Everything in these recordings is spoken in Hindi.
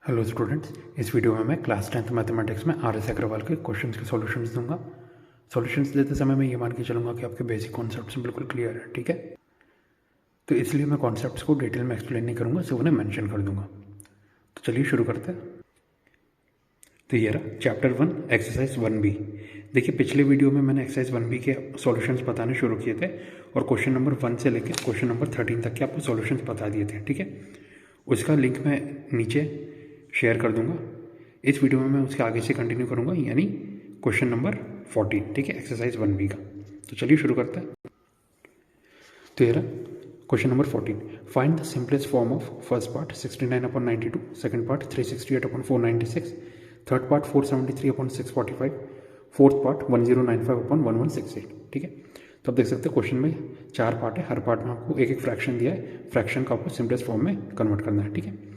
हेलो स्टूडेंट्स, इस वीडियो में मैं क्लास 10th मैथमेटिक्स में आर एस अग्रवाल के क्वेश्चंस के सॉल्यूशंस दूंगा। सॉल्यूशंस देते समय मैं ये मान के चलूँगा कि आपके बेसिक कॉन्सेप्ट्स बिल्कुल क्लियर है, ठीक है। तो इसलिए मैं कॉन्सेप्ट्स को डिटेल में एक्सप्लेन नहीं करूँगा, सिर्फ उन्हें मेंशन कर दूंगा। तो चलिए शुरू करते हैं। तो ये रहा चैप्टर 1 एक्सरसाइज 1B। देखिए, पिछले वीडियो में मैंने एक्सरसाइज 1B के सॉल्यूशंस बताने शुरू किए थे और क्वेश्चन नंबर 1 से लेकर क्वेश्चन नंबर 13 तक के आपको सॉल्यूशंस बता दिए थे, ठीक है। उसका लिंक मैं नीचे शेयर कर दूंगा। इस वीडियो में मैं उसके आगे से कंटिन्यू करूंगा, यानी क्वेश्चन नंबर 14, ठीक है, एक्सरसाइज 1B का। तो चलिए शुरू करते हैं। तो ये रहा question number 14। Find the simplest form of first part 69/92, second part 368/496, third part 473/645, fourth part 1095/1168, ठीक है। तो आप देख सकते हैं क्वेश्चन में 4 पार्ट है, हर पार्ट में आपको एक एक फ्रैक्शन दिया है, फ्रैक्शन को आपको सिंपलेस्ट फॉर्म में कन्वर्ट करना है, ठीक है।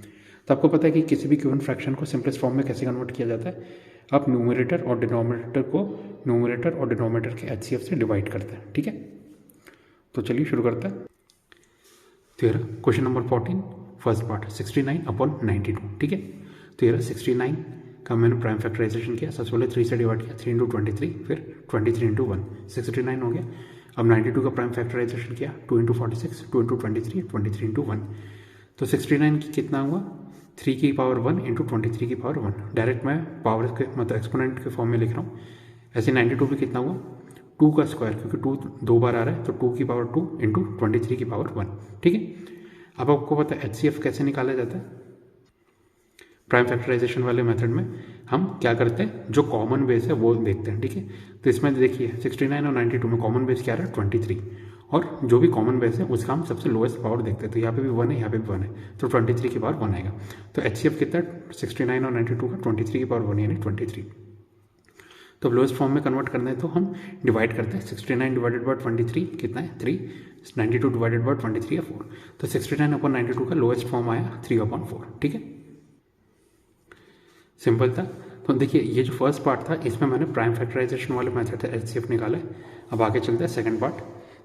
तो आपको पता है कि किसी भी गिवन फ्रैक्शन को सिंपलेस्ट फॉर्म में कैसे कन्वर्ट किया जाता है। आप न्यूमरेटर और डिनोमिनेटर के एचसीएफ से डिवाइड करते हैं, ठीक है। तो चलिए शुरू करते हैं। तो ये क्वेश्चन नंबर 14 फर्स्ट पार्ट 69/92, ठीक है। तो ये 69 का मैंने प्राइम फैक्टराइजेशन किया। सबसे पहले 3 से डिवाइड किया, 3 × 23, फिर 23 × 1, 69 हो गया। अब 92 का प्राइम फैक्टराइजेशन किया, 2 × 46, 2 × 23, 23 × 1। तो 69 की कितना हुआ, 3 की पावर 1 × 23 की पावर 1। डायरेक्ट मैं पावर के मतलब एक्सपोनेंट के फॉर्म में लिख रहा हूँ। ऐसे 92 भी कितना हुआ, 2 का स्क्वायर, क्योंकि 2 2 बार आ रहा है, तो 2 की पावर 2 × 23 की पावर 1, ठीक है। अब आपको पता है एचसीएफ कैसे निकाला जाता है। प्राइम फैक्टराइजेशन वाले मेथड में हम क्या करते हैं, जो कॉमन बेस है वो देखते हैं, ठीक है। तो इसमें देखिए 69 और 92 में कॉमन बेस क्या रहा है, 23, और जो भी कॉमन बेस है उसका हम सबसे लोएस्ट पावर देखते हैं। तो यहाँ पे भी 1 है, यहाँ पे भी 1 है, तो 23 की पावर 1 आएगा। तो एचसीएफ कितना है 69 और 92 का, 23 की पावर 1 यानी 23। तो लोएस्ट फॉर्म में कन्वर्ट करना है तो हम डिवाइड करते हैं। 69 डिवाइडेड बाय 23 कितना है 3, 92 डिवाइडेड बाय 23 है 4। तो 69/92 का लोएस्ट फॉर्म आया 3/4, ठीक है। सिंपल था। तो देखिए ये जो फर्स्ट पार्ट था इसमें मैंने प्राइम फैक्टराइजेशन वाले मेथड से एचसीएफ निकाला है। अब आगे चलते हैं सेकंड पार्ट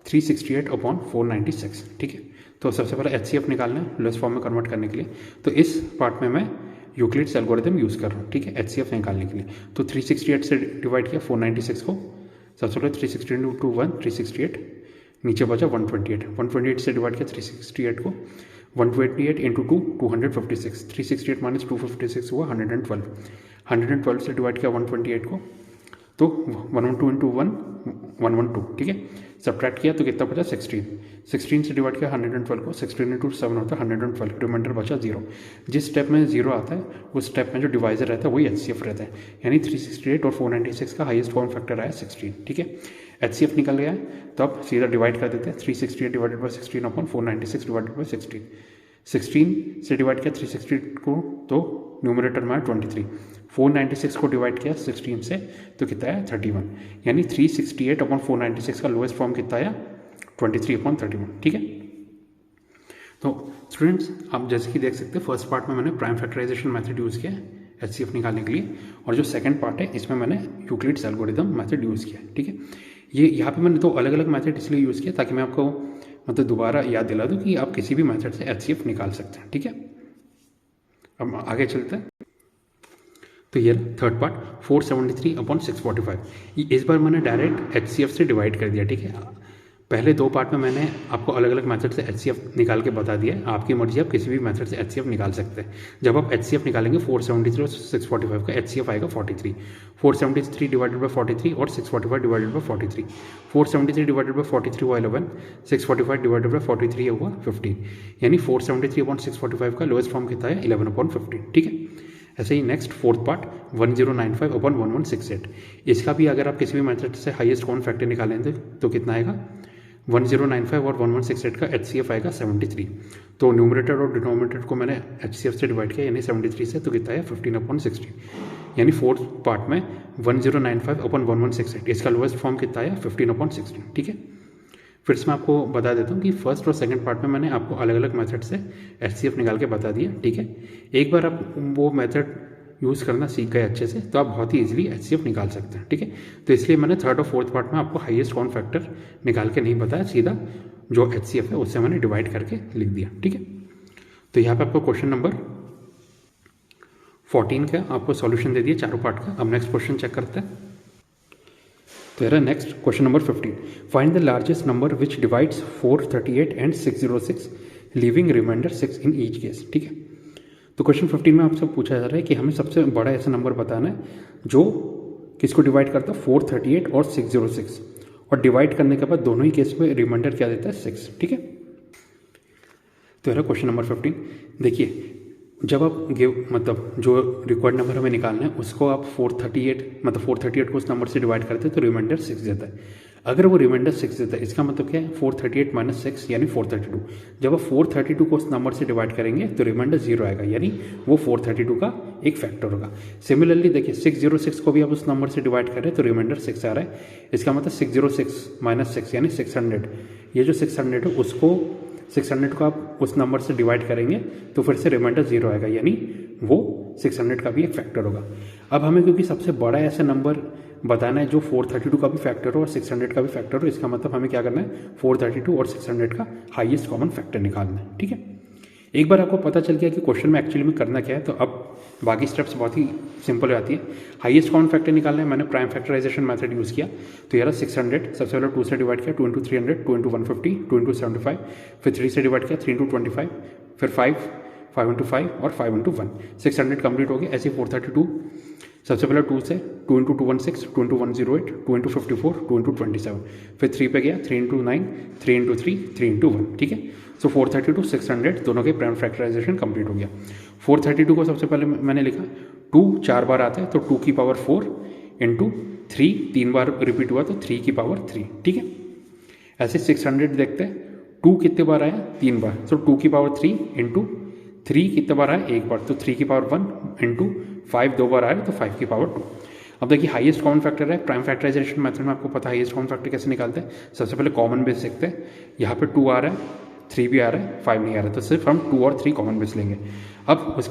368/496, ठीक है। तो सबसे पहले एचसीएफ निकालना है लोएस्ट फॉर्म में कन्वर्ट करने के लिए। तो इस पार्ट में मैं यूक्लिड्स एल्गोरिथम यूज़ कर रहा हूँ, ठीक है, एचसीएफ निकालने के लिए। तो 368 से डिवाइड किया 496 को। सबसे पहले 368 × 1 368, नीचे बचा 128। 128 से डिवाइड किया 368 को, 128 × 2 256, 368 - 256 हुआ 112। 112 से डिवाइड किया 128 को, तो 112 × 1 112, ठीक है। सब्ट्रैक्ट किया तो कितना बचा 16। 16 से डिवाइड किया 112 को, 16 × 7 होता है 112, रिमाइंडर बचा 0। जिस स्टेप में 0 आता है उस स्टेप में जो डिवाइजर रहता है वही एचसीएफ रहता है, यानी 368 और 496 का हाईएस्ट कॉमन फैक्टर आया 16, ठीक है। एचसीएफ निकल गया है तो अब सीधा डिवाइड कर देते हैं। 368 डिवाइडेड बाय 16/496 डिवाइडेड बाय 16। 16 से डिवाइड किया 368 को तो न्यूमरेटर में 23। 496 को डिवाइड किया 16 से तो कितना है 31, यानी 368/496 का लोएस्ट फॉर्म कितना आया 23/31, ठीक है। तो स्टूडेंट्स आप जैसे कि देख सकते हैं फर्स्ट पार्ट में मैंने प्राइम फैक्टराइजेशन मेथड यूज़ किया है एचसीएफ निकालने के लिए, और जो सेकंड पार्ट है इसमें मैंने यूक्लिड्स एल्गोरिथम मेथड यूज़ किया है, ठीक है। ये यहाँ पे मैंने 2 अलग अलग मेथड इसलिए यूज़ किया ताकि मैं आपको मतलब दोबारा याद दिला दूँ कि आप किसी भी मेथड से एचसीएफ निकाल सकते हैं, ठीक है। अब आगे चलते हैं। तो ये थर्ड पार्ट 473/645, इस बार मैंने डायरेक्ट एचसीएफ से डिवाइड कर दिया, ठीक है। पहले 2 पार्ट में मैंने आपको अलग अलग मेथड से एचसीएफ निकाल के बता दिया है। आपकी मर्जी, आप किसी भी मेथड से एचसीएफ निकाल सकते हैं। जब आप एचसीएफ निकालेंगे 473 और 645 का एचसीएफ आएगा 43। 473 डिवाइडेड बाय 43 और 645 डिवाइडेड बाय 43। 473 डिवाइडेड बाय 43 हुआ 11, 645 डिवाइडेड बाय 43 हुआ 15, यानी 473/645 का लोएस्ट फॉर्म कितना है 11/15, ठीक है। ऐसे ही नेक्स्ट फोर्थ पार्ट 1095/1168, इसका भी अगर आप किसी भी मेथड से हाईएस्ट कॉमन फैक्टर निकालेंगे तो कितना आएगा 1095 और 1168 का एचसीएफ आएगा 73। तो न्यूमरेटर और डिनोमिनेटर को मैंने एचसीएफ से डिवाइड किया, यानी 73 से, तो कितना है 15/16, यानी फोर्थ पार्ट में 1095/1168 इसका लोएस्ट फॉर्म कितना है 15/16, ठीक है। फिर से मैं आपको बता देता हूँ कि फर्स्ट और सेकंड पार्ट में मैंने आपको अलग अलग मेथड से एचसीएफ निकाल के बता दिया, ठीक है। एक बार आप वो मेथड यूज़ करना सीख गए अच्छे से तो आप बहुत ही इजीली एचसीएफ निकाल सकते हैं, ठीक है। तो इसलिए मैंने थर्ड और फोर्थ पार्ट में आपको हाईएस्ट कॉमन फैक्टर निकाल के नहीं बताया, सीधा जो एचसीएफ है उससे मैंने डिवाइड करके लिख दिया, ठीक है। तो यहाँ पे आपको क्वेश्चन नंबर 14 का आपको सॉल्यूशन दे दिया चारों पार्ट का। अब नेक्स्ट क्वेश्चन चेक करते हैं। तो यार next question number 15, find the largest number which divides 438 and 606 leaving remainder 6 in each case. ठीक है, तो क्वेश्चन 15 में आपसे पूछा जा रहा है कि हमें सबसे बड़ा ऐसा नंबर बताना है जो किसको डिवाइड करता है 438 और 606, और डिवाइड करने के बाद दोनों ही केस में रिमाइंडर क्या देता है 6। ठीक है, तो यार क्वेश्चन नंबर 15 देखिए, जब आप मतलब जो रिक्वायर्ड नंबर हमें निकालना है उसको आप 438 को उस नंबर से डिवाइड करते हैं तो रिमाइंडर 6 देता है। अगर वो रिमाइंडर 6 देता है इसका मतलब क्या है 438 माइनस 6 यानी 432। जब आप 432 को उस नंबर से डिवाइड करेंगे तो रिमाइंडर 0 आएगा, यानी वो 432 का एक फैक्टर होगा। सिमिलरली देखिए 606 को भी आप उस नंबर से डिवाइड करें तो रिमाइंडर 6 आ रहा है, इसका मतलब 606 माइनस 6 यानी 600। ये जो 600 है उसको 600 को आप उस नंबर से डिवाइड करेंगे तो फिर से रिमाइंडर 0 आएगा, यानी वो 600 का भी एक फैक्टर होगा। अब हमें क्योंकि सबसे बड़ा ऐसा नंबर बताना है जो 432 का भी फैक्टर हो और 600 का भी फैक्टर हो, इसका मतलब हमें क्या करना है 432 और 600 का हाईएस्ट कॉमन फैक्टर निकालना है। ठीक है, एक बार आपको पता चल गया कि क्वेश्चन में एक्चुअली में करना क्या है तो अब बाकी स्टेप्स बहुत ही सिंपल हो जाती है। हाईएस्ट कॉमन फैक्टर निकालना है, मैंने प्राइम फैक्टराइजेशन मेथड यूज़ किया। तो यार 600 सबसे पहले 2 से डिवाइड किया, 2 इंटू 300, 2 इंटू 150, 2 इंटू 75, फिर 3 से डिवाइड किया, 3 इंटू 25, फिर 5 इंटू 5 और 5 इंटू 1। 600 कंप्लीट हो गया। ऐसे 432 सबसे पहले 2 से 2 इंटू 216, 2 इंटू 108, 2 इंटू 54, 2 इंटू 27, फिर 3 पे गया, 3 इंटू 9, 3 इंटू 3, 3 इंटू 1। ठीक है, सो 432 600 दोनों के प्राइम फैक्टराइजेशन कंप्लीट हो गया। 432 को सबसे पहले मैंने लिखा 2 4 बार आता है तो 2 की पावर 4 इंटू 3 3 बार रिपीट हुआ तो 3 की पावर 3। ठीक है, ऐसे 600 देखते हैं 2 कितने बार आया 3 बार, तो 2 की पावर 3 इंटू 3 कितने बार आया 1 बार, तो 3 की पावर 1 इंटू 5 2 बार आया तो 5 की पावर 2। अब देखिए हाईएस्ट कॉमन फैक्टर है, प्राइम फैक्टराइजेशन मेथड में आपको पता है हाईएस्ट कॉमन फैक्टर कैसे निकालते हैं। सबसे पहले कॉमन बेस देखते हैं, यहाँ पे 2 आ रहा है, 3 भी आ रहा है, 5 नहीं आ रहा है, तो सिर्फ हम 2 और 3 कॉमन बेस लेंगे। अब उस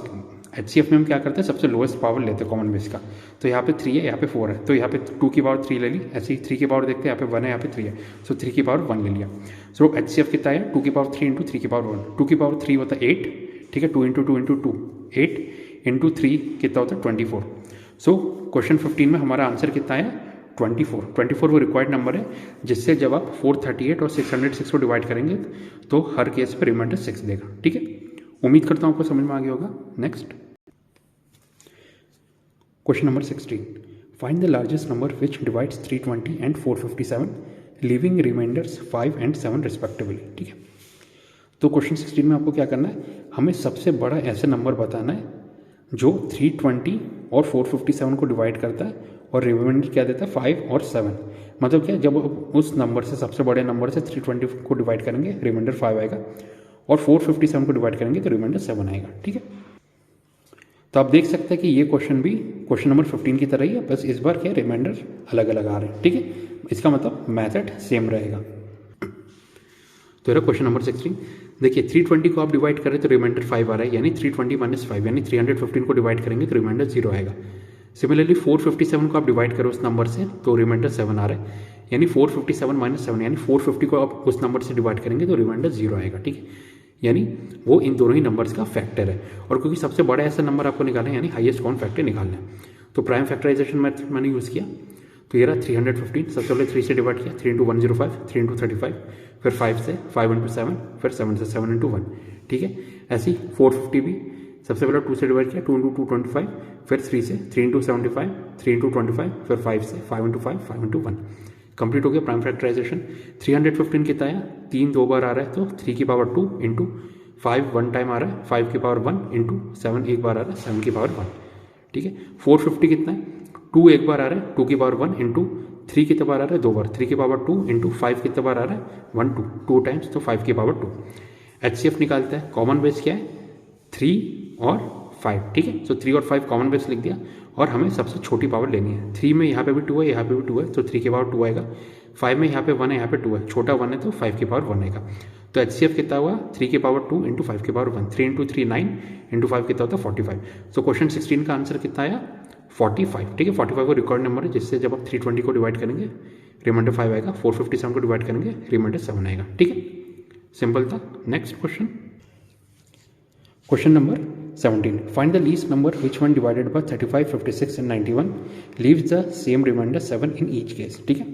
HCF में हम क्या करते हैं सबसे लोएस्ट पावर लेते हैं कॉमन बेस का, तो यहाँ पे 3 है, यहाँ पे 4 है, तो यहाँ पे 2 की पावर 3 ले ली। ऐसे ही 3 की पावर देखते हैं, यहाँ पे 1 है, यहाँ पे 3 है, सो 3 की पावर 1 ले लिया। सो HCF कितना है 2 की पावर 3 इंटू 3 की पावर 1, 2 की पावर 3 होता है 8। ठीक है, 2 इंटू 2 इंटू 2 8 इंटू 3 कितना होता है 24। सो क्वेश्चन 15 में हमारा आंसर कितना है 24 वो रिक्वायर्ड नंबर है जिससे जब आप 438 और 606 को डिवाइड करेंगे तो हर केस पे रिमाइंडर 6 देगा। ठीक है, उम्मीद करता हूँ आपको समझ में आ गया होगा। Next question number 16, find the largest number which divides 320 and 457 leaving remainders 5 and 7 respectively. ठीक है, तो क्वेश्चन 16 में आपको क्या करना है, हमें सबसे बड़ा ऐसा नंबर बताना है जो 320 और 457 को डिवाइड करता है और रिमाइंडर क्या देता है 5 और 7। मतलब क्या, जब उस नंबर से सबसे बड़े नंबर से 320 को डिवाइड करेंगे रिमाइंडर 5 आएगा और 457 को डिवाइड करेंगे तो रिमाइंडर 7 आएगा। ठीक है, तो आप देख सकते हैं कि ये क्वेश्चन भी क्वेश्चन नंबर 15 की तरह ही है, बस इस बार क्या रिमाइंडर अलग अलग आ रहे हैं। ठीक है, इसका मतलब मैथड सेम रहेगा। तो यह क्वेश्चन नंबर 16 देखिए 320 को आप डिवाइड करें तो रिमाइंडर 5 आ रहा है, यानी 320 माइनस 5 यानी 315 को डिवाइड करेंगे तो रिमाइंडर 0 आएगा। सिमिलरली 457 को आप डिवाइड करो उस नंबर से तो रिमाइंडर 7 आ रहा है, यानी 457 माइनस 7 यानी 450 को आप उस नंबर से डिवाइड करेंगे तो रिमाइंडर 0 आएगा। ठीक है, यानी वो इन दोनों ही नंबर्स का फैक्टर है, और क्योंकि सबसे बड़ा ऐसा नंबर आपको निकालना है यानी हाईएस्ट कॉमन फैक्टर निकालना है, तो प्राइम फैक्टराइजेशन मेथड मैंने यूज़ किया। तो ये रहा 315, सबसे पहले 3 से डिवाइड किया, 3 इंटू 105, 3 इंटू 35, फिर 5 से 5 इंटू 7, फिर 7 से 7 इंटू 1। ठीक है, ऐसी 450 भी सबसे पहले 2 से डिवाइड किया, 2 इंटू 225, फिर 3 से 3 इंटू 75, 3 इंटू 25, फिर 5 से 5 इंटू 5, 5 इंटू 1। कंप्लीट हो गया प्राइम फैक्टराइजेशन। 315 कितना आया 3 2 बार आ रहा है तो 3 की पावर 2 इंटू 5 1 टाइम आ रहा है, 5 की पावर 1 इंटू 7 एक बार आ रहा है, 7 की पावर 1। ठीक है, 450 कितना है 2 एक बार आ रहा है, 2 की पावर 1 इंटू 3 कितना बार आ रहा है 2 बार, 3 की पावर 2 इंटू 5 कितना बार आ रहा है 1 2 टाइम्स तो 5 की पावर 2। HCF निकालते हैं, कॉमन बेस क्या है 3 और 5। ठीक है, तो 3 और 5 कॉमन बेस लिख दिया और हमें सबसे छोटी पावर लेनी है। 3 में यहाँ पे भी 2 है, यहाँ पे भी 2 है तो 3 की पावर 2 आएगा। 5 में यहाँ पे 1 है, यहाँ पे 2 है, छोटा 1 है तो 5 की पावर 1 आएगा। तो HCF कितना हुआ 3 की पावर 2 इंटू 5 की पावर 1, 3 इंटू 3 9 इंटू 5 कितना होता है 45। सो क्वेश्चन 16 का आंसर कितना आया 45। ठीक है, 45 को रिकॉर्ड नंबर है जिससे जब आप 320 को डिवाइड करेंगे रिमाइंडर 5 आएगा, 457 को डिवाइड करेंगे रिमाइंडर 7 आएगा। ठीक है, सिंपल था। Next question, question number 17 find the least number which when divided by 35, 56 and 91 leaves the same remainder 7 in each case. ठीक है,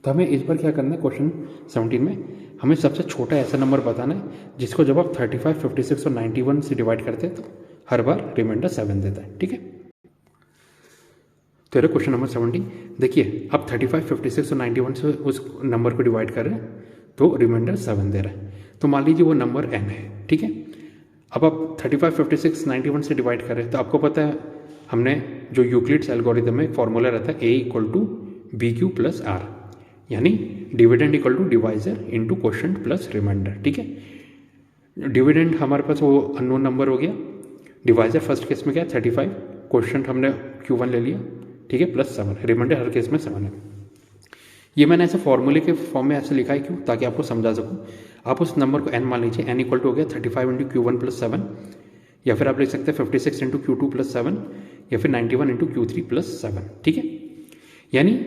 तो हमें इस बार क्या करना है, क्वेश्चन 17 में हमें सबसे छोटा ऐसा नंबर बताना है जिसको जब आप 35, 56 और 91 से डिवाइड करते हैं तो हर बार रिमाइंडर 7 देता है। ठीक है, तो ये क्वेश्चन नंबर 17। देखिए अब 35, 56 और 91 से उस नंबर को डिवाइड कर रहे हैं तो रिमाइंडर 7 दे रहा है। तो मान लीजिए वो नंबर n है। ठीक है, अब आप 35, 56, 91 से डिवाइड कर रहे हैं तो आपको पता है हमने जो यूक्लिड्स एल्गोरिथम में फॉर्मूला रहता है a = bq + r, यानी dividend equal to divisor into quotient plus remainder. ठीक है, डिविडेंड हमारे पास वो अननोन नंबर हो गया, डिवाइजर फर्स्ट केस में क्या 35, क्वोशंट हमने q1 ले लिया, ठीक है, +7, रिमाइंडर हर केस में 7 है। ये मैंने ऐसे फॉर्मूले के फॉर्म में ऐसे लिखा है क्यों, ताकि आपको समझा सकूं। आप उस नंबर को n मान लीजिए, n इक्वल टू हो गया 35 × Q1 + 7, या फिर आप लिख सकते हैं 56 × Q2 + 7, या फिर 91 × Q3 + 7। ठीक है, यानी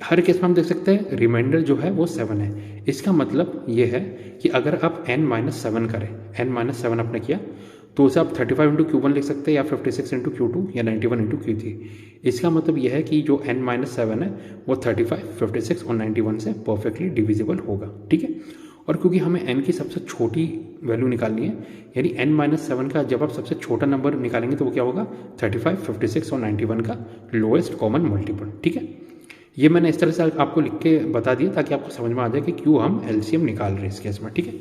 हर केस में हम देख सकते हैं रिमाइंडर जो है वो 7 है। इसका मतलब ये है कि अगर आप n-7 करें, n-7 आपने किया तो उसे आप 35 × Q1 लिख सकते हैं, या 56 × Q2, या 91 × Q3। इसका मतलब यह है कि जो n-7 है वो 35, 56 और 91 से परफेक्टली डिविजिबल होगा। ठीक है, और क्योंकि हमें n की सबसे छोटी वैल्यू निकालनी है, यानी n-7 का जब आप सबसे छोटा नंबर निकालेंगे तो वो क्या होगा 35, 56 और 91 का लोएस्ट कॉमन मल्टीपल। ठीक है, ये मैंने इस तरह से आपको लिख के बता दिया ताकि आपको समझ में आ जाए कि क्यों हम एलसीएम निकाल रहे हैं इस केस में। ठीक है,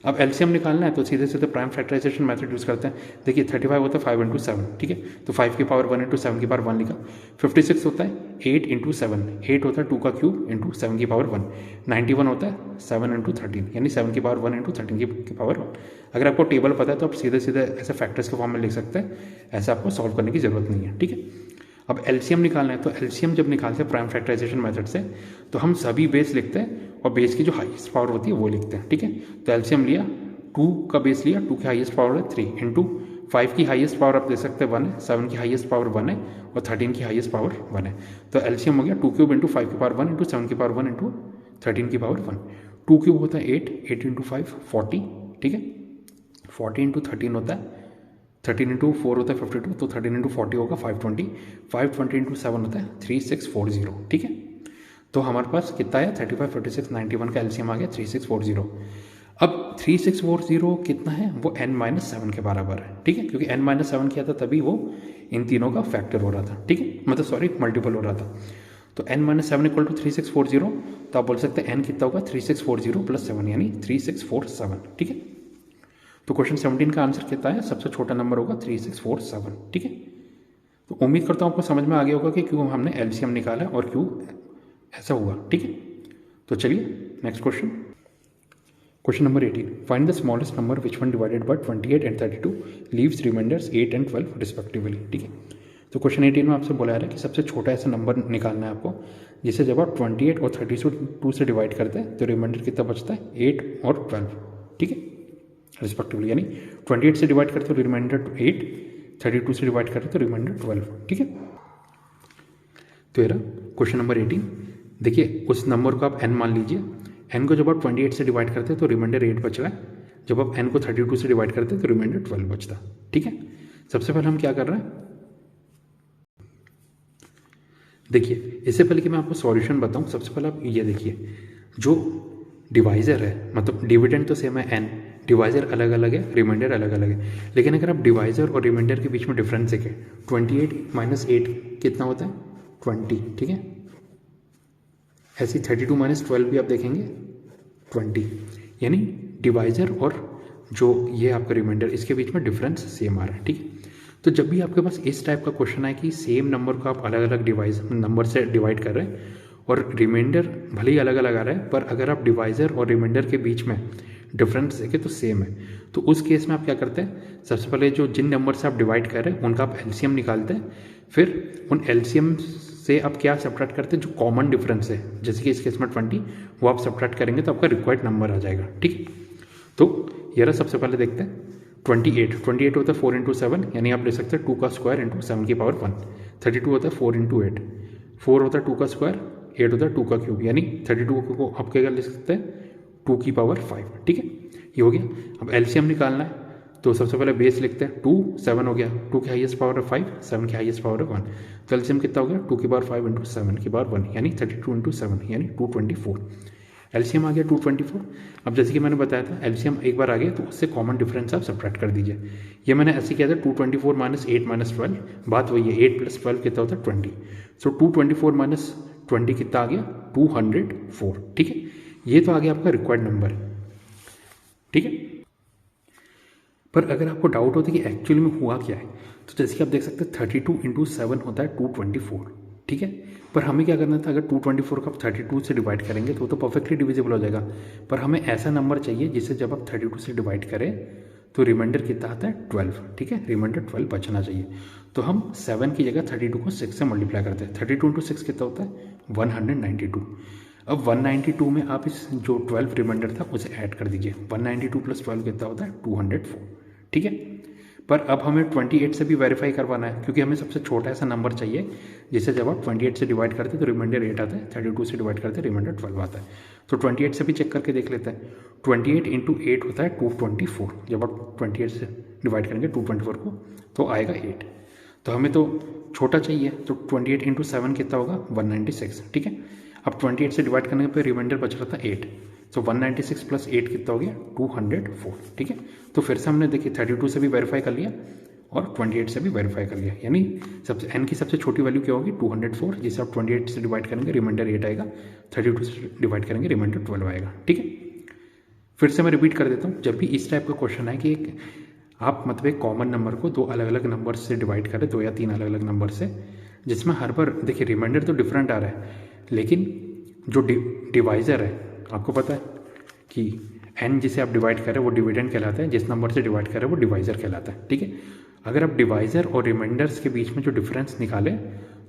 अब एलसीएम निकालना है तो सीधे सीधे प्राइम फैक्टराइजेशन मेथड यूज़ करते हैं। देखिए 35 होता है 5 × 7, ठीक है, तो 5 की पावर 1 × 7 की पावर 1 लिखा। 56 होता है 8 × 7, 8 होता है 2 का क्यूब × 7 की पावर 1। 91 होता है 7 × 13, यानी 7 की पावर 1 × 13 की पावर 1। अगर आपको टेबल पता है तो आप सीधे सीधे ऐसे फैक्टर्स के फॉर्म में लिख सकते हैं, ऐसा आपको सॉल्व करने की जरूरत नहीं है। ठीक है, अब एलसीएम निकालना है तो एलसीएम जब निकालते हैं प्राइम फैक्टराइजेशन मेथड से तो हम सभी बेस लिखते हैं और बेस की जो हाईएस्ट पावर होती है वो लिखते हैं। ठीक है, तो एलसीएम लिया, 2 का बेस लिया, 2 की हाईएस्ट पावर है 3 इंटू 5 की हाईएस्ट पावर आप दे सकते हैं 1 है, 7 की हाईएस्ट पावर 1 है और 13 की हाईएस्ट पावर 1 है। तो एलसीएम हो गया 2 क्यूब × 5 की पावर 1 × 7 की पावर 1 × 13 की पावर 1। 2 क्यूब होता है 8, 8 × 5 40, ठीक है, 40 × 13 होता है 13 × 4 होता है 52, तो 13 × 40 होगा 520, 520 × 7 होता है 3640। ठीक है, तो हमारे पास कितना है 35, 56, 91 का एलसीएम आ गया 3640। अब 3640 कितना है, वो n-7 के बराबर है। ठीक है, क्योंकि n-7 किया था तभी वो इन तीनों का फैक्टर हो रहा था। ठीक है, मतलब सॉरी मल्टीपल हो रहा था। तो n-7 = 3640, तो आप बोल सकते हैं n कितना होगा 3640 + 7 यानी 3647। ठीक है, तो क्वेश्चन 17 का आंसर कितना है, सबसे छोटा नंबर होगा 3647। ठीक है, तो उम्मीद करता हूँ आपको समझ में आ गया होगा कि क्यों हमने एलसीएम निकाला और क्यों ऐसा हुआ। ठीक है, तो चलिए next question, question number 18, find the smallest number which when divided by 28 and 32 leaves remainders 8 and 12 respectively. ठीक है, तो क्वेश्चन 18 में आपसे बोला जा रहा है कि सबसे छोटा ऐसा नंबर निकालना है आपको जिसे जब आप 28 और 32 से डिवाइड करते हैं तो रिमाइंडर कितना बचता है 8 और 12। ठीक है, रिस्पेक्टिवली, यानी 28 से डिवाइड करते तो रिमाइंडर 8, 32 से डिवाइड करते तो रिमाइंडर 12। ठीक है, तो ये रहा क्वेश्चन नंबर 18। देखिए उस नंबर को आप n मान लीजिए, n को जब आप 28 से डिवाइड करते हैं तो रिमाइंडर 8 बच रहा है, जब आप n को 32 से डिवाइड करते हैं तो रिमाइंडर 12 बचता। ठीक है, सबसे पहले हम क्या कर रहे हैं, देखिए इससे पहले कि मैं आपको सॉल्यूशन बताऊं, सबसे पहले आप ये देखिए जो डिवाइजर है, मतलब डिविडेंड तो सेम है n, डिवाइजर अलग अलग है, रिमाइंडर अलग अलग है, लेकिन अगर आप डिवाइजर और रिमाइंडर के बीच में डिफरेंस देखें 28 - 8 कितना होता है 20। ठीक है, ऐसी 32 - 12 भी आप देखेंगे 20, यानी डिवाइजर और जो ये आपका रिमाइंडर इसके बीच में डिफरेंस सेम आ रहा है। ठीक है, तो जब भी आपके पास इस टाइप का क्वेश्चन आए कि सेम नंबर को आप अलग अलग नंबर से डिवाइड कर रहे हैं और रिमाइंडर भले ही अलग अलग आ रहा है, पर अगर आप डिवाइजर और रिमाइंडर के बीच में डिफरेंस देखें तो सेम है, तो उस केस में आप क्या करते हैं, सबसे पहले जो जिन नंबर से आप डिवाइड कर रहे हैं उनका आप एलसीएम निकालते हैं, फिर उन एलसीएम से आप क्या सब्ट्रैक्ट करते हैं जो कॉमन डिफरेंस है, जैसे कि इस केस में 20, वो आप सब्ट्रैक्ट करेंगे तो आपका रिक्वायर्ड नंबर आ जाएगा। ठीक है, तो ये रहा, सबसे पहले देखते हैं 28 होता है 4 × 7, यानी आप ले सकते हैं 2 का स्क्वायर × 7 की पावर 1। 32 होता है 4 × 8, 4 होता है 2 का स्क्वायर, 8 होता है 2 का क्यूब, यानी 32 को आप क्या ले सकते हैं 2 की पावर 5। ठीक है, ये हो गया। अब एलसीएम निकालना है तो सबसे पहले बेस लिखते हैं 2, 7 हो गया, 2 की हाईएस्ट पावर है 5, 7 की हाईएस्ट पावर है 1, तो एलसीएम कितना हो गया 2 की पावर 5 इंटू 7 की पावर 1 यानी 32 इंटू 7 यानी 224। एलसीएम आ गया 224। अब जैसे कि मैंने बताया था एलसीएम एक बार आ गया तो उससे कॉमन डिफरेंस आप सब्ट्रैक्ट कर दीजिए। ये मैंने ऐसे किया था 224 माइनस 8 माइनस 12, बात वही है 8 प्लस 12 कितना होता है 20, सो 224 माइनस 20 कितना आ गया 204। ठीक है, ये तो आ गया आपका रिक्वायर्ड नंबर। ठीक है, पर अगर आपको डाउट होता है कि एक्चुअली में हुआ क्या है, तो जैसे कि आप देख सकते हैं 32 इंटू 7 होता है 224। ठीक है, पर हमें क्या करना था, अगर 224 को आप 32 से डिवाइड करेंगे तो परफेक्टली डिविजिबल हो जाएगा, पर हमें ऐसा नंबर चाहिए जिसे जब आप 32 से डिवाइड करें तो रिमाइंडर कितना आता है 12। ठीक है, रिमाइंडर 12 बचना चाहिए, तो हम 7 की जगह 32 को 6 से मल्टीप्लाई करते हैं। 32 इंटू 6 कितना होता है 192। अब 192 में आप इस जो 12 रिमाइंडर था उसे ऐड कर दीजिए, 192 प्लस 12 कितना होता है 204। ठीक है, पर अब हमें 28 से भी वेरीफाई करवाना है, क्योंकि हमें सबसे छोटा ऐसा नंबर चाहिए जिसे जब आप 28 से डिवाइड करते हैं तो रिमाइंडर 8 आता है, 32 से डिवाइड करते हैं रिमाइंडर 12 आता है। तो 28 से भी चेक करके देख लेते हैं। 28 इंटू 8 होता है 224, जब आप 28 से डिवाइड करेंगे 224 को तो आएगा 8। तो हमें तो छोटा चाहिए, तो 28 इंटू 7 कितना होगा 196। ठीक है, अब 28 से डिवाइड करने पर रिमाइंडर बच रहा था 8, तो 196 प्लस 8 कितना हो गया 204। ठीक है, तो फिर से हमने देखिए 32 से भी वेरीफाई कर लिया और 28 से भी वेरीफाई कर लिया, यानी सबसे n की सबसे छोटी वैल्यू क्या होगी 204, जिसे आप 28 से डिवाइड करेंगे रिमाइंडर 8 आएगा, 32 से डिवाइड करेंगे रिमाइंडर 12 आएगा। ठीक है, फिर से मैं रिपीट कर देता हूँ, जब भी इस टाइप का क्वेश्चन है कि आप मतलब एक कॉमन नंबर को दो अलग अलग नंबर से डिवाइड करें, 2 या 3 अलग अलग नंबर से, जिसमें हर बार देखिए रिमाइंडर तो डिफरेंट आ रहा है, लेकिन जो डिवाइज़र है आपको पता है कि n जिसे आप डिवाइड करें वो डिविडेंड कहलाता है, जिस नंबर से डिवाइड करें वो डिवाइज़र कहलाता है। ठीक है, अगर आप डिवाइज़र और रिमाइंडर्स के बीच में जो डिफरेंस निकालें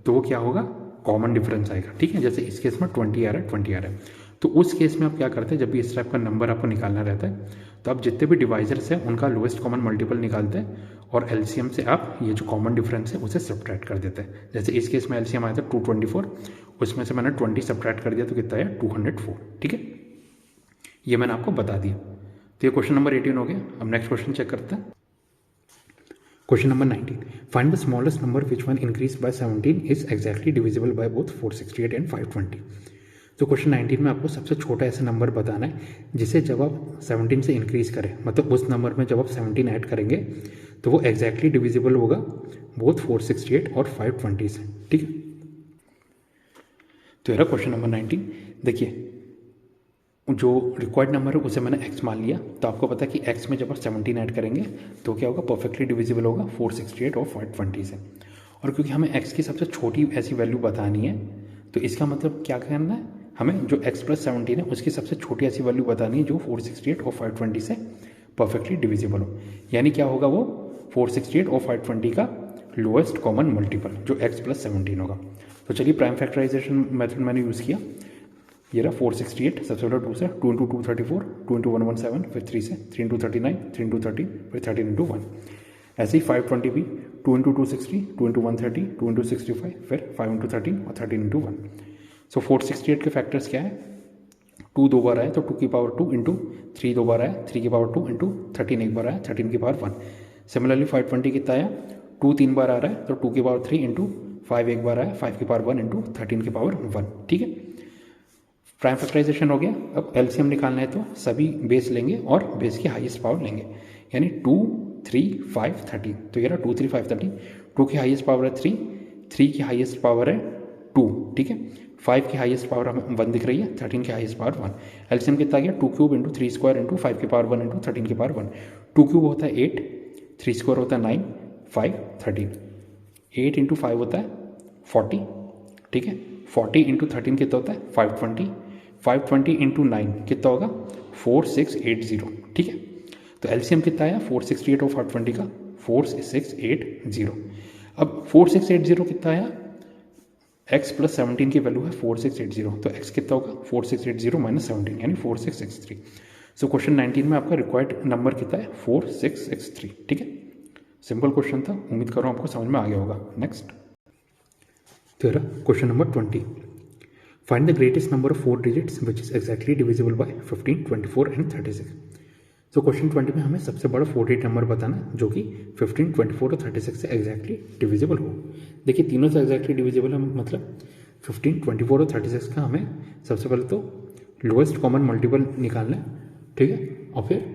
तो वो क्या होगा कॉमन डिफरेंस आएगा। ठीक है, जैसे इस केस में 20 आ रहा है 20 आ रहा है, तो उस केस में आप क्या करते हैं, जब भी इस टाइप का नंबर आपको निकालना रहता है तो आप जितने भी डिवाइजर्स हैं उनका लोएस्ट कॉमन मल्टीपल निकालते हैं और एलसीएम से आप ये जो कॉमन डिफरेंस है उसे सब्ट्रैक्ट कर देते हैं। जैसे इस केस में एलसीएम आया था 224, उसमें से मैंने 20 सब्ट्रैक्ट कर दिया तो कितना है 204। ठीक है, ये मैंने आपको बता दिया। तो ये क्वेश्चन नंबर 18 हो गया। अब नेक्स्ट क्वेश्चन चेक करते हैं। Question number 19, find the smallest number which one increase by 17 is exactly divisible by both 468 and 520। तो क्वेश्चन 19 में आपको सबसे छोटा ऐसा नंबर बताना है जिसे जब आप 17 से इंक्रीज करें, मतलब उस नंबर में जब आप 17 ऐड करेंगे तो वो एग्जैक्टली डिविजिबल होगा बोथ 468 और 520 से। ठीक है, तो ये क्वेश्चन नंबर 19। देखिए जो रिक्वायर्ड नंबर है उसे मैंने x मान लिया, तो आपको पता है कि x में जब आप 17 ऐड करेंगे तो क्या होगा परफेक्टली डिविजिबल होगा 468 और 520 से। और क्योंकि हमें x की सबसे छोटी ऐसी वैल्यू बतानी है तो इसका मतलब क्या करना है, हमें जो x प्लस 17 है उसकी सबसे छोटी ऐसी वैल्यू बतानी है जो 468 और 520 से परफेक्टली डिविजिबल हो। यानी क्या होगा वो 468 और 520 का लोएस्ट कॉमन मल्टीपल जो x प्लस 17 होगा। तो चलिए प्राइम फैक्टराइजेशन मेथड मैंने यूज़ किया। ये रहा 468, सबसे पहले 2 से 2 इंटू 2 34, 2 इंटू 1 17, फिर 3 से 3 इंटू 39, 3 इंटू 30, फिर 13 इंटू 1। ऐसे ही 520 भी 2 इंटू 260, 2 इंटू 130, 2 इंटू 65, फिर 5 इंटू 13 और 13 इंटू 1। सो 468 के फैक्टर्स क्या है, 2 दो बार आए तो 2 की पावर 2 इंटू 3 दो बार आया 3 की पावर 2 इंटू 13 एक बार आया 13 की पावर 1। सिमिलरली 520 कितना आया, 2 3 बार आ रहा है तो 2 की पावर 3 इंटू 5 एक बार आया 5 की पावर 1 इंटू 13 की पावर 1। ठीक है, प्राइम फैक्टराइजेशन हो गया। अब एलसीएम निकालना है तो सभी बेस लेंगे और बेस की हाईएस्ट पावर लेंगे, यानी 2 3 5 13। तो ये रहा 2 3 5 13, 2 की हाईएस्ट पावर है 3, 3 की हाईएस्ट पावर है 2। ठीक है, 5 की हाईएस्ट पावर हमें 1 दिख रही है, 13 की हाईएस्ट पावर 1। एलसीएम कितना गया 2 क्यूब इंटू 3 स्क्वायर इंटू 5 की पावर 1 इंटू 13 की पावर 1। 2 क्यूब होता है 8, 3 स्क्वायर होता है 9, 5 13, 8 इंटू 5 होता है 40। ठीक है, 40 इंटू 13 कितना होता है 520, 520 इंटू 9 कितना होगा 4680। ठीक है, तो एलसीएम कितना आया 468 और 520 का 4680। अब 4680 कितना आया, x प्लस 17 की वैल्यू है 4680, तो x कितना होगा 4680 माइनस 17 यानी 4663। सो क्वेश्चन 19 में आपका रिक्वायर्ड नंबर कितना है 4663। ठीक है, सिंपल क्वेश्चन था, उम्मीद कर रहा हूँ आपको समझ में आ गया होगा। नेक्स्ट तेरा question number 20, find the greatest number of 4 digits which is exactly divisible bye 15, 24 and 36। तो क्वेश्चन 20 में हमें सबसे बड़ा 4 डिजिट नंबर बताना है जो कि 15, 24 और 36 से एग्जैक्टली डिविजिबल हो। देखिए तीनों से एग्जैक्टली डिविजिबल है, मतलब 15, 24 और 36 का हमें सबसे पहले तो लोएस्ट कॉमन मल्टीपल निकालना है, ठीक है, और फिर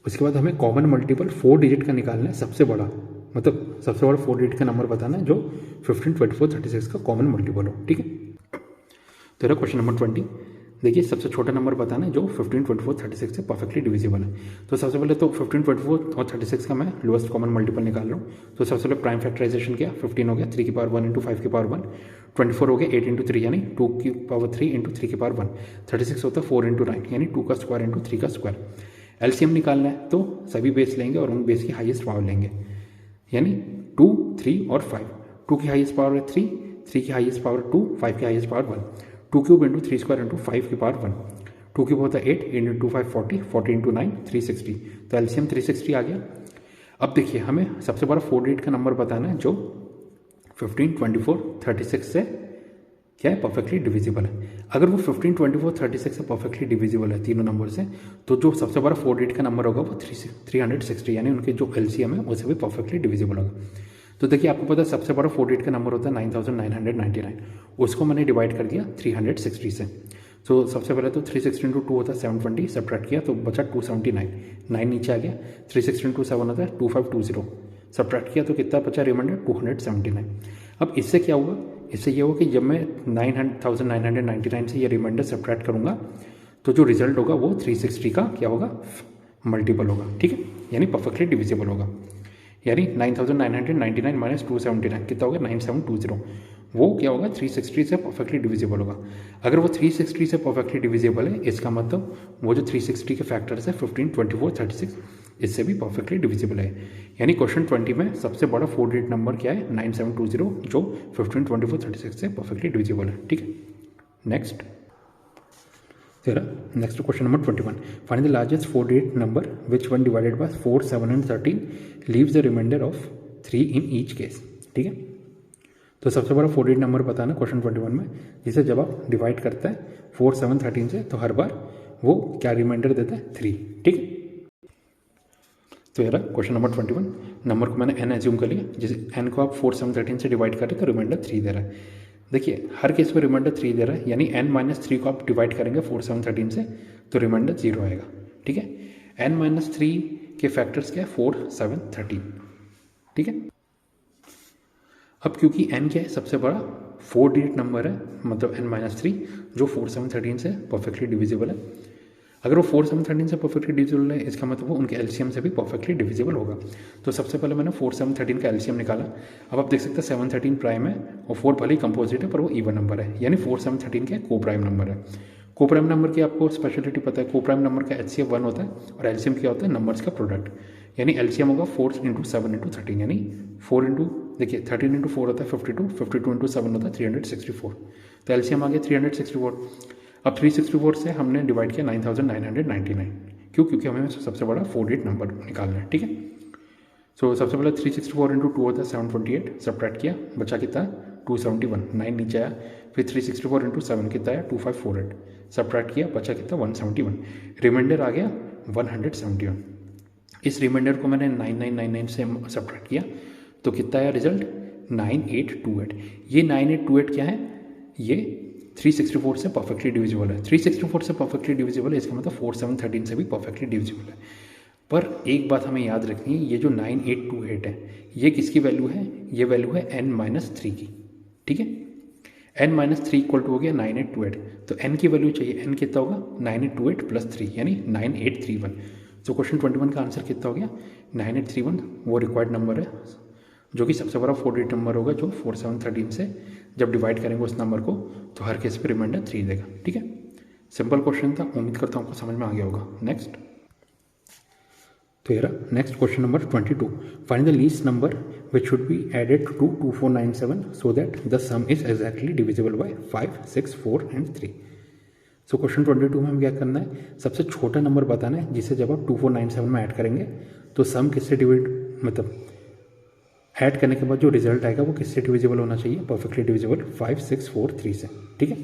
उसके बाद हमें कॉमन मल्टीपल 4 डिजिट का निकालना है, सबसे बड़ा, मतलब सबसे बड़ा 4 डिजिट का नंबर बताना है जो 15, 24, 36 का कॉमन मल्टीपल हो, ठीक है। तो क्वेश्चन नंबर 20, देखिए सबसे छोटा नंबर बताना है जो 15, 24, 36 से परफेक्टली डिविजिबल है। तो सबसे पहले तो 15, 24 और 36 का मैं लोएस्ट कॉमन मल्टीपल निकाल रहा हूँ। तो सबसे पहले प्राइम फैक्टराइजेशन किया, 15 हो गया 3 की पावर 1 इंटू 5 की पावर 1, 24 हो गया 8 इंटू 3 यानी 2 की पावर 3 इंटू 3 की पावर 1, 36 होता है 4 इंटू 9 यानी 2 का स्क्वायर इंटू 3 का स्क्वायर। एलसीएम निकालना है तो सभी बेस लेंगे और उन बेस की हाईएस्ट पावर लेंगे, यानी 2, 3 और 5। 2 की हाईएस्ट पावर है 3, 3 की हाईएस्ट पावर 2, 5 की highest power 1, 2 cube into 3 square into 5 की पावर 1, 2 क्यूब होता है 8, 8 इंटू 5 40, 40 इंटू 9 360। तो एलसीएम 360 आ गया। अब देखिए हमें सबसे बड़ा 4 डिजिट का नंबर बताना है जो 15, 24, 36 से क्या है परफेक्टली डिविजिबल है। अगर वो 15, 24, 36 से परफेक्टली डिविजिबल है तीनों नंबर से, तो जो सबसे बड़ा 4 डिजिट का नंबर होगा वो 360 यानी उनके जो एलसीएम है उससे भी परफेक्टली डिविजिबल होगा। तो देखिए आपको पता है सबसे बड़ा 4 डिजिट का नंबर होता है 9999, उसको मैंने डिवाइड कर दिया 360 से। तो सबसे पहले तो 360 इंटू 2 होता है 720, सब्ट्रैक्ट किया तो बचा 279, 9 नीचे आ गया। 360 इंटू 7 होता है 2520, सब्ट्रैक्ट किया तो कितना बचा रिमाइंडर 279। अब इससे क्या हुआ, इससे ये होगा कि जब मैं 9999 से ये रिमाइंडर सब्ट्रैक्ट करूँगा तो जो रिजल्ट होगा वो 360 का क्या होगा मल्टीपल होगा, ठीक है, यानी परफेक्टली डिविजिबल होगा। यानी 9999 माइनस 279 कितना होगा 9720, वो क्या होगा 360 से परफेक्टली डिविजिबल होगा। अगर वो 360 से परफेक्टली डिविजिबल है इसका मतलब वो जो 360 के फैक्टर्स है 15, 24, 36 इससे भी परफेक्टली डिविजिबल है। यानी क्वेश्चन 20 में सबसे बड़ा 4 डिजिट नंबर क्या है 9720 जो 15, 24, 36 से परफेक्टली डिविजिबल है, ठीक है। Next next question number 21, find the largest 4 digit number which when divided by 4, 7 and 13 leaves the remainder of 3 in each case, ठीक है। तो सबसे बड़ा 4 डिजिट नंबर बताना क्वेश्चन 21 में, जिसे जब आप डिवाइड करता है 4, 7, 13 से तो हर बार वो क्या रिमाइंडर देता है 3, ठीक है। तो ये रहा क्वेश्चन नंबर 21, नंबर को मैंने n एज्यूम कर लिया, जिसे n को आप 4, 7, 13 से डिवाइड करें तो रिमाइंडर 3 दे रहा है। देखिए हर केस में रिमाइंडर 3 दे रहा है, यानी n-3 को आप डिवाइड करेंगे 4, 7, 13 से तो रिमाइंडर 0 आएगा, ठीक है। n-3 के फैक्टर्स क्या है 4, 7, 13, ठीक है। अब क्योंकि n क्या है सबसे बड़ा 4 डिजिट नंबर है, मतलब n-3 जो 4, 7, 13 से परफेक्टली डिविजिबल है। अगर वो 4, 7, 13 से परफेक्टली डिविजिबल है इसका मतलब वो उनके एलसीएम से भी परफेक्टली डिविजिबल होगा। तो सबसे पहले मैंने 4, 7, 13 का एलसीएम निकाला। अब आप देख सकते हैं 7, 13 प्राइम है और 4 भले ही कंपोजिट है पर वो इवन नंबर है, यानी 4, 7, 13 के को प्राइम नंबर है। को प्राइम नंबर की आपको स्पेशलिटी पता है, को प्राइम नंबर का HCF 1 होता है और एलसीएम क्या होता है नंबर्स का प्रोडक्ट, यानी एलसीएम होगा 4 इंटू 7 इंटू 13, यानी 4 इंटू देखिए 13 इंटू 4 होता है 52, 52 इंटू 7 होता है 364, तो एलसीएम आ गया 364। अब 364 से हमने डिवाइड किया 9999, क्यों, क्योंकि हमें सबसे बड़ा 4 डिजिट नंबर निकालना है, ठीक है। सो सबसे पहले 364 इंटू 2 होता है 728, सब्ट्रैक्ट किया बचा कितना 271, 9 नीचे आया। फिर 364 इंटू 7 कितना आया 2548, सब्ट्रैक्ट किया बचा कितना 171, रिमाइंडर आ गया 171। इस रिमाइंडर को मैंने 9999 से सब्ट्रैक्ट किया तो कितना आया रिजल्ट 9828। ये 9828 क्या है, ये 364 से परफेक्टली डिविजिबल है। 364 से परफेक्टली डिविजिबल है इसका मतलब 4, 7, 13 से भी परफेक्टली डिविजिबल है। पर एक बात हमें याद रखनी है, ये जो 9828 है ये किसकी वैल्यू है, ये वैल्यू है n-3 की, ठीक है। n-3 इक्वल टू हो गया 9828, तो n की वैल्यू चाहिए, n कितना होगा 9828 प्लस 3 यानी 9831। तो क्वेश्चन 21 का आंसर कितना हो गया 9831, वो रिक्वायर्ड नंबर है जो कि सबसे बड़ा 4 डिजिट नंबर होगा जो 4, 7, 13 से जब डिवाइड करेंगे उस नंबर को तो हर केस पे रिमाइंडर 3 देगा, ठीक है। सिंपल क्वेश्चन था, उम्मीद करता हूँ आपको समझ में आ गया होगा। नेक्स्ट तो ये रहा next question number 22, find the least number which should be added to 2497 so that the sum is exactly divisible by 5, 6, 4 and 3। So question 22 में हमें क्या करना है, सबसे छोटा नंबर बताना है जिसे जब आप 2497 में ऐड करेंगे तो सम किससे डिवाइड, मतलब ऐड करने के बाद जो रिजल्ट आएगा वो किससे डिविजिबल होना चाहिए, परफेक्टली डिविजिबल 5, 6, 4, 3 से, ठीक है।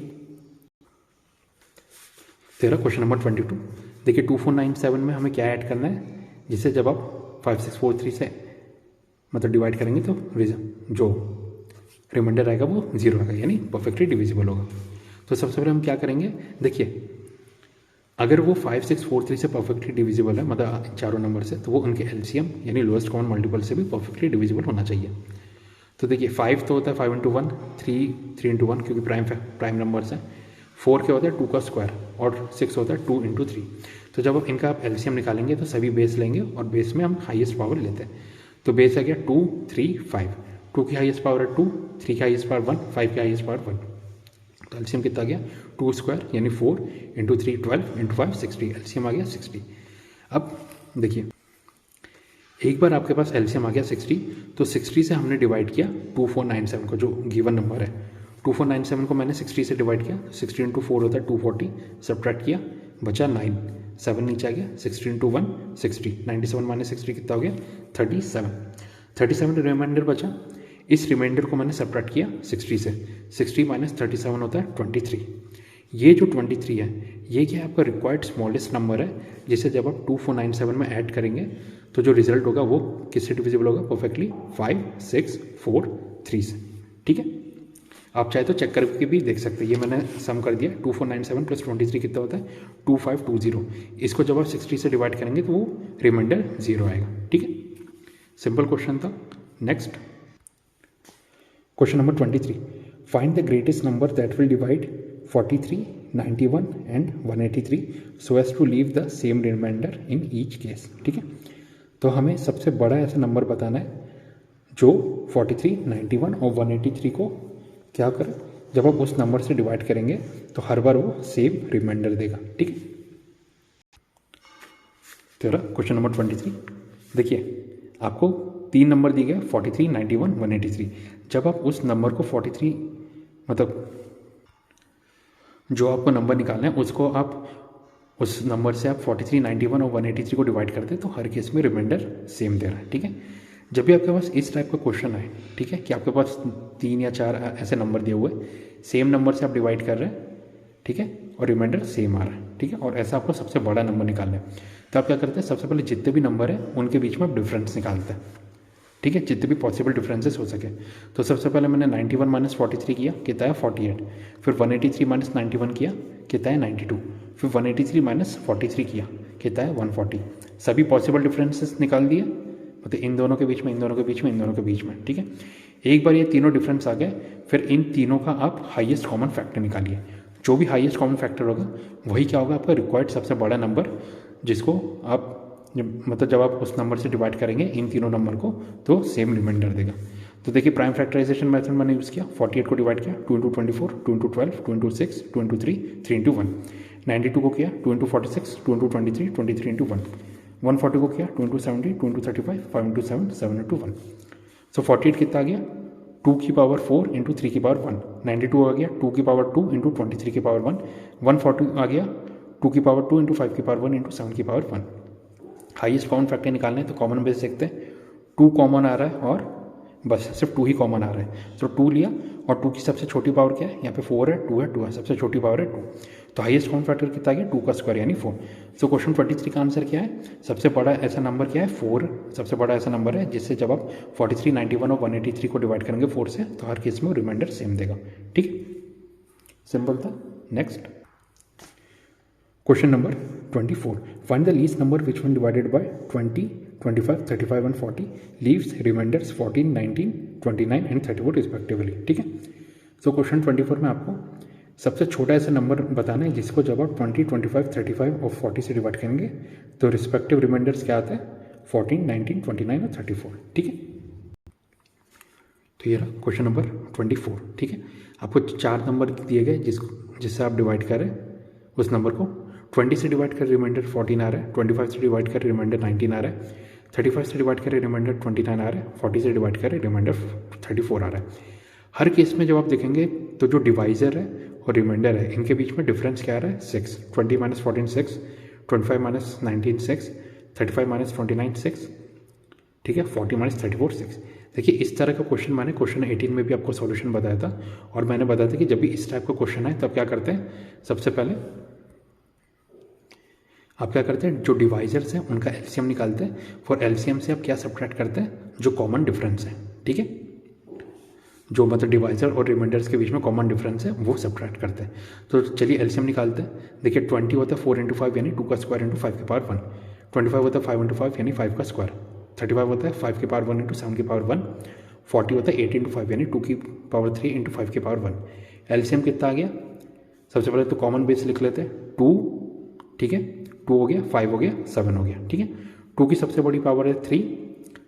तेरा क्वेश्चन नंबर 22, देखिए 2497 में हमें क्या ऐड करना है, जिसे जब आप 5643 से मतलब डिवाइड करेंगे तो जो रिमाइंडर आएगा वो 0 आएगा, यानी परफेक्टली डिविजिबल होगा। तो सबसे पहले हम क्या करेंगे, देखिए अगर वो 5643 से परफेक्टली डिविजिबल है, मतलब चारों नंबर से, तो वो उनके एलसीएम यानी लोएस्ट कॉमन मल्टीपल से भी परफेक्टली डिविजिबल होना चाहिए। तो देखिए 5 तो होता है 5 इंटू 1, 3 इंटू 1 क्योंकि प्राइम नंबर्स हैं। 4 क्या होता है 2 का स्क्वायर, और 6 होता है 2 इंटू 3। तो जब आप इनका आप एलसीएम निकालेंगे तो सभी बेस लेंगे और बेस में हम हाईएस्ट पावर लेते हैं। तो बेस आ गया 2, 3, 5। 2 की हाईएस्ट पावर है 2, 3 की हाईएस्ट पावर 1, 5 की हाईएस्ट पावर 1। तो एलसीएम कितना गया 2 स्क्वायर यानी 4 इंटू 3 12 इंटू 5 60। एलसीएम आ गया 60। अब देखिए एक बार आपके पास एलसीएम आ गया 60, तो 60 से हमने डिवाइड किया 2497 को, जो गिवन नंबर है। 2497 को मैंने 60 से डिवाइड किया, 60 इंटू 4 होता है 240, सब्ट्रैक्ट किया बचा 9, 7 नीचे आ गया, 60 इंटू 1 60, 97 माइनस 60 कितना हो गया 37। 37 रिमाइंडर बचा, इस रिमाइंडर को मैंने सब्ट्रैक्ट किया 60 से, 60 माइनस 37 होता है 23। ये जो 23 है ये क्या है आपका रिक्वायर्ड स्मॉलेस्ट नंबर है, जिसे जब आप 2497 में ऐड करेंगे तो जो रिजल्ट होगा वो किससे डिविजिबल होगा, परफेक्टली 5, 6, 4, 3 से। ठीक है, आप चाहे तो चेक करके भी देख सकते हैं। ये मैंने सम कर दिया, 2497 प्लस 23 कितना होता है 2520। इसको जब आप 60 से डिवाइड करेंगे तो वो रिमाइंडर 0 आएगा। ठीक है, सिंपल क्वेश्चन था। Next question number 23, find the greatest number that will divide 43, 91 and 183 so as to leave the same remainder in each case. ठीक है, तो हमें सबसे बड़ा ऐसा नंबर बताना है जो 43, 91 और 183 को क्या करें, जब आप उस नंबर से डिवाइड करेंगे तो हर बार वो सेम रिमाइंडर देगा। ठीक है, तेरा क्वेश्चन नंबर 23, देखिए आपको 3 नंबर दिए गए 43, 91, 183। जब आप उस नंबर को 43 मतलब जो आपको नंबर निकालना है उसको आप उस नंबर से आप 43, 91 और 183 को डिवाइड करते हैं तो हर केस में रिमाइंडर सेम दे रहा है। ठीक है, जब भी आपके पास इस टाइप का क्वेश्चन आए, ठीक है, कि आपके पास 3 या 4 ऐसे नंबर दिए हुए सेम नंबर से आप डिवाइड कर रहे हैं, ठीक है, और रिमाइंडर सेम आ रहा है, ठीक है, और ऐसा आपको सबसे बड़ा नंबर निकालना है, तो आप क्या करते हैं, सबसे पहले जितने भी नंबर है उनके बीच में आप डिफरेंस निकालते हैं। ठीक है, जितने भी पॉसिबल डिफरेंसेस हो सके। तो सबसे पहले मैंने 91 माइनस 43 किया, कितना है 48। फिर 183 माइनस 91 किया, कितना है 92। फिर 183 माइनस 43 किया, कितना है 140। सभी पॉसिबल डिफरेंसेस निकाल दिए, मतलब इन दोनों के बीच में, इन दोनों के बीच में, इन दोनों के बीच में। ठीक है, एक बार ये तीनों डिफरेंस आ गए, फिर इन तीनों का आप हाईएस्ट कॉमन फैक्टर निकालिए। जो भी हाईएस्ट कॉमन फैक्टर होगा वही क्या होगा, आपका रिक्वायर्ड सबसे बड़ा नंबर, जिसको आप मतलब जब आप उस नंबर से डिवाइड करेंगे इन तीनों नंबर को तो सेम रिमाइंडर देगा। तो देखिए प्राइम फैक्टराइजेशन मेथड मैंने यूज़ किया, 48 को डिवाइड किया 2 into 24, 2 into 12, 2 into 6, 2 into 3, 3 into 1। 92 को किया 2 इंटू 46, 2 इंटू 23, 23 इंटू 1। 140 को किया 2 इंटू 70, 2 इंटू 35, 5 इंटू 7, 7 इंटू 1। सो 48 कितना आ गया 2 की पावर 4 इंटू 3 की पावर 1। 92 आ गया 2 की पावर 2 इंटू 23 की पावर 1। 140 आ गया 2 की पावर 2 इंटू 5 की पावर 1 इंटू 7 की पावर 1। हाईएस्ट कॉमन फैक्टर निकालना है तो कॉमन बेस देखते हैं, 2 कॉमन आ रहा है और बस सिर्फ 2 ही कॉमन आ रहा है, तो 2 लिया। और 2 की सबसे छोटी पावर क्या है, यहाँ पे 4 है, 2 है, 2 है, सबसे छोटी पावर है 2। तो हाईएस्ट कॉमन फैक्टर कितना आ गया 2 का स्क्वायर यानी 4। सो क्वेश्चन 23 का आंसर क्या है, सबसे बड़ा ऐसा नंबर क्या है 4, सबसे बड़ा ऐसा नंबर है जिससे जब आप 43, 91 और 183 को डिवाइड करेंगे 4 से तो हर केस में रिमाइंडर सेम देगा। ठीक, सिंपल था। Next question number 24, find the least number which when divided by 20, 25, 35 and 40 leaves remainders 14, 19, 29 and 34 respectively. ठीक है, सो क्वेश्चन 24 में आपको सबसे छोटा ऐसा नंबर बताना है जिसको जब आप 20, 25, 35 और 40 से डिवाइड करेंगे तो रिस्पेक्टिव रिमाइंडर्स क्या आते हैं 14, 19, 29 और 34। ठीक है, तो ये रहा क्वेश्चन नंबर 24। ठीक है, आपको 4 नंबर दिए गए जिससे आप डिवाइड करें उस नंबर को। 20 से डिवाइड कर रिमाइंडर 14 आ रहा है, 25 से डिवाइड कर रिमाइंडर 19 आ रहा है, 35 से डिवाइड करें रिमाइंडर 29 आ रहा है, 40 से डिवाइड करें रिमाइंडर 34 आ रहा है। हर केस में जब आप देखेंगे तो जो डिवाइजर है और रिमाइंडर है इनके बीच में डिफरेंस क्या आ रहा है 6। 20 माइनस 14 6, 25 माइनस 19 6, 35 माइनस 29 6, ठीक है, 40 माइनस 34 6। देखिए इस तरह का क्वेश्चन मैंने क्वेश्चन 18 में भी आपको सॉल्यूशन बताया था, और मैंने बताया था कि जब भी इस टाइप का क्वेश्चन आए तब क्या करते हैं, सबसे पहले आप क्या करते हैं, जो डिवाइजर्स हैं उनका एलसीएम निकालते हैं। फॉर एलसीएम से आप क्या सब्ट्रैक्ट करते हैं, जो कॉमन डिफरेंस है, ठीक है, जो मतलब डिवाइजर और रिमाइंडर्स के बीच में कॉमन डिफरेंस है वो सब्ट्रैक्ट करते हैं। तो चलिए एलसीएम निकालते हैं। देखिए 20 होता है 4 इंटू 5 यानी 2 का स्क्वायर इंटू 5 की पावर 1, 25 होता है 5 इंटू 5 यानी 5 का स्क्वायर, 35 होता है 5 की पावर 1 इंटू 7 की पावर 1, 40 होता है 8 इंटू 5 यानी 2 की पावर 3 इंटू 5 की पावर 1। एलसीएम कितना आ गया, सबसे पहले तो कॉमन बेस लिख लेते हैं 2, ठीक है, 2 हो गया, 5 हो गया, 7 हो गया, ठीक है। 2 की सबसे बड़ी पावर है 3,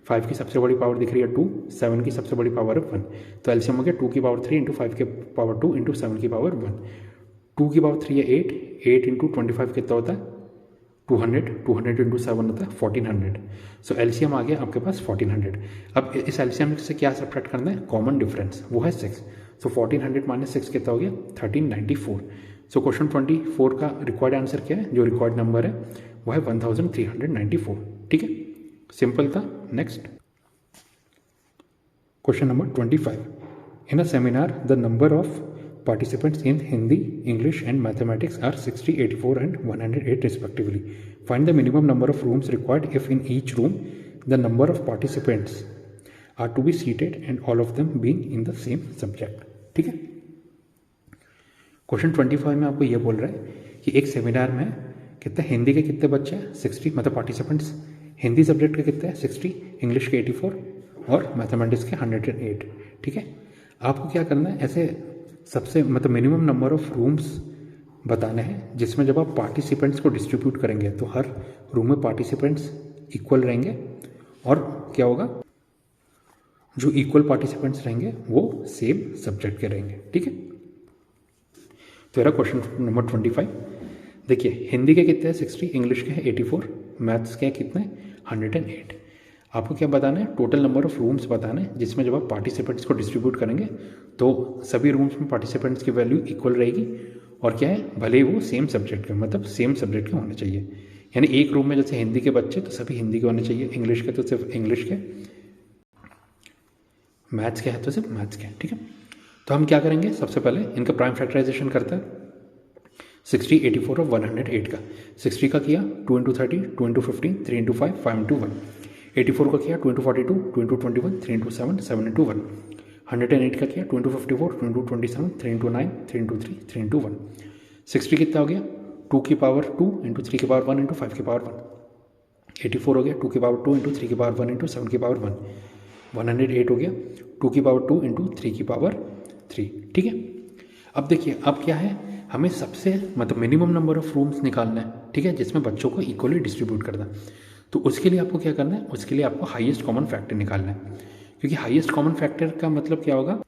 5 की सबसे बड़ी पावर दिख रही है 2, 7 की सबसे बड़ी पावर है 1। तो एलसीएम हो गया 2 की पावर 3 इंटू 5 की पावर 2 इंटू 7 की पावर 1। 2 की पावर 3 है 8, 8 इंटू 25 कितना होता है 200, 200 इंटू 7 होता है 1400। सो एलसीएम आ गया आपके पास 1400। अब इस एलसीएम से क्या सब्ट्रैक्ट करना है, कॉमन डिफरेंस, वो है 6। सो 1400 माइनस 6 कितना हो गया 1394। सो क्वेश्चन 24 का रिक्वायर्ड आंसर क्या है, जो रिक्वायर्ड नंबर है वो है 1394, ठीक है, सिंपल था। Next question number 25। In a seminar the number of participants in Hindi, English and Mathematics are 60, 84 and 108 respectively. Find the minimum number of rooms required if in each room the number of participants are to be seated and all of them being in the same subject. ठीक है, क्वेश्चन 25 में आपको ये बोल रहा है कि एक सेमिनार में कितने हिंदी के कितने बच्चे हैं 60, मतलब पार्टिसिपेंट्स हिंदी सब्जेक्ट के कितने हैं 60, इंग्लिश के 84 और मैथमेटिक्स के 108, ठीक है। आपको क्या करना है, ऐसे सबसे मतलब मिनिमम नंबर ऑफ रूम्स बताने हैं जिसमें जब आप पार्टिसिपेंट्स को डिस्ट्रीब्यूट करेंगे तो हर रूम में पार्टिसिपेंट्स इक्वल रहेंगे और क्या होगा, जो इक्वल पार्टिसिपेंट्स रहेंगे वो सेम सब्जेक्ट के रहेंगे, ठीक है। तो यह क्वेश्चन नंबर 25। देखिए हिंदी के कितने हैं 60, इंग्लिश के हैं 84, मैथ्स के कितने 108। आपको क्या बताना है, टोटल नंबर ऑफ रूम्स बताना है जिसमें जब आप पार्टिसिपेंट्स को डिस्ट्रीब्यूट करेंगे तो सभी रूम्स में पार्टिसिपेंट्स की वैल्यू इक्वल रहेगी और क्या है, भले ही वो सेम सब्जेक्ट के, मतलब सेम सब्जेक्ट के होने चाहिए। यानी एक रूम में जैसे हिंदी के बच्चे तो सभी हिंदी के होने चाहिए, इंग्लिश के तो सिर्फ इंग्लिश के, मैथ्स के है तो सिर्फ मैथ्स के, ठीक है। तो हम क्या करेंगे, सबसे पहले इनका प्राइम फैक्टराइजेशन करते हैं। 60, 84 और 108 का 60 का किया 2 इंटू 30, 2 इंटू 15, 3 इंटू 5, 5 इंटू 1। 84 का किया 2 इंटू 42, 2 इंटू 21, 3 इंटू 7, 7 इंटू 1। 108 का किया 2 into 54, 2 into 27, 3 into 9, 3 into 3, 3 into 1। 60 कितना हो गया 2 की पावर 2 इंटू 3 की पावर 1 इंटू 5 की पावर 1। 84 हो गया 2 की पावर 2 इंटू 3 की पावर 1 इंटू 7 की पावर 1। 108 हो गया 2 की पावर 2 इंटू 3 की पावर 3, ठीक है। अब देखिए अब क्या है, हमें सबसे मतलब मिनिमम नंबर ऑफ रूम्स निकालना है, ठीक है, जिसमें बच्चों को इक्वली डिस्ट्रीब्यूट करना है। तो उसके लिए आपको क्या करना है, उसके लिए आपको हाईएस्ट कॉमन फैक्टर निकालना है, क्योंकि हाईएस्ट कॉमन फैक्टर का मतलब क्या होगा,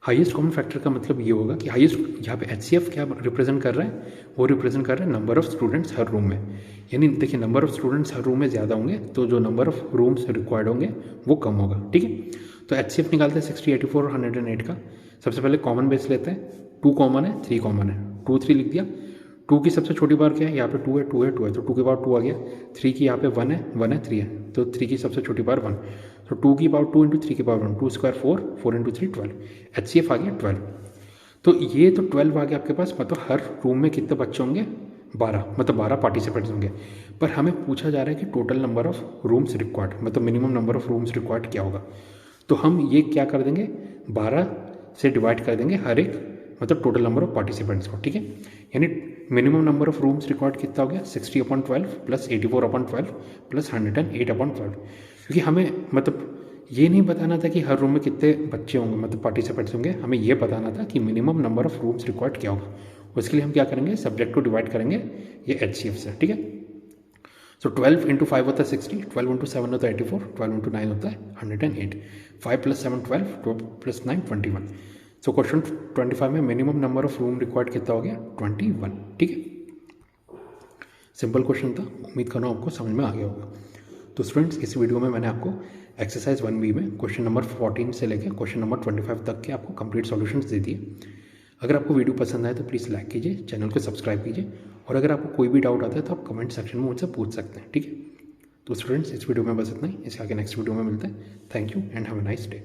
हाईएस्ट कॉमन फैक्टर का मतलब ये होगा कि हाईएस्ट यहाँ पे एचसीएफ क्या रिप्रेजेंट कर रहा है, वो रिप्रेजेंट कर रहा है number of students her room में। यानी देखिए number of students her room में ज़्यादा होंगे तो जो नंबर ऑफ रूम्स रिक्वायर्ड होंगे वो कम होगा, ठीक है। तो एचसीएफ निकालते हैं 60, 84 और 108 का। सबसे पहले कॉमन बेस लेते हैं, 2 कॉमन है 3 कॉमन है, 2 3 लिख दिया। 2 की सबसे छोटी बार क्या है, यहाँ पे 2 है 2 है 2 है तो 2 की पावर 2 आ गया। 3 की यहाँ पे 1 है 1 है 3 है तो 3 की सबसे छोटी बार 1, तो 2 की पावर 2 इंटू 3 की पावर 1, 2 स्क्वायर 4, 4 इंटू 3 12, एचसीएफ आ गया 12। तो ये तो 12 आ गया आपके पास, मतलब हर रूम में कितने बच्चे होंगे 12, मतलब 12 पार्टिसिपेंट्स होंगे। पर हमें पूछा जा रहा है कि total number of rooms required, मतलब minimum number of rooms required क्या होगा। तो हम ये क्या कर देंगे, 12 से डिवाइड कर देंगे हर एक, मतलब टोटल नंबर ऑफ पार्टिसिपेंट्स को, ठीक है। यानी minimum number of rooms required कितना हो गया 60/12 प्लस 84/12 प्लस 108/12। क्योंकि हमें मतलब ये नहीं बताना था कि हर रूम में कितने बच्चे होंगे, मतलब पार्टिसिपेंट्स होंगे, हमें ये बताना था कि minimum number of rooms required क्या होगा। उसके लिए हम क्या करेंगे, सब्जेक्ट को डिवाइड करेंगे ये एचसीएफ से, ठीक है। सो 12 इंटू 5 होता है 60, 12 इंटू 7 होता है 84, 12 इंटू 9 होता है 108, 5 प्लस 7 12, 12 प्लस 9 21। सो क्वेश्चन 25 में minimum number of room required कितना हो गया 21, ठीक है। सिंपल क्वेश्चन था, उम्मीद करना आपको समझ में आ गया होगा। तो स्टूडेंट्स इस वीडियो में मैंने आपको एक्सरसाइज 1B में क्वेश्चन नंबर 14 से लेकर क्वेश्चन नंबर 25 तक के आपको कंप्लीट सॉल्यूशंस दे दिए। अगर आपको वीडियो पसंद आए तो प्लीज़ लाइक कीजिए, चैनल को सब्सक्राइब कीजिए, और अगर आपको कोई भी डाउट आता है तो आप कमेंट सेक्शन में मुझसे पूछ सकते हैं, ठीक है। तो स्टूडेंट्स इस वीडियो में बस इतना ही, इसके आगे नेक्स्ट वीडियो में मिलते हैं। Thank you and have a nice day.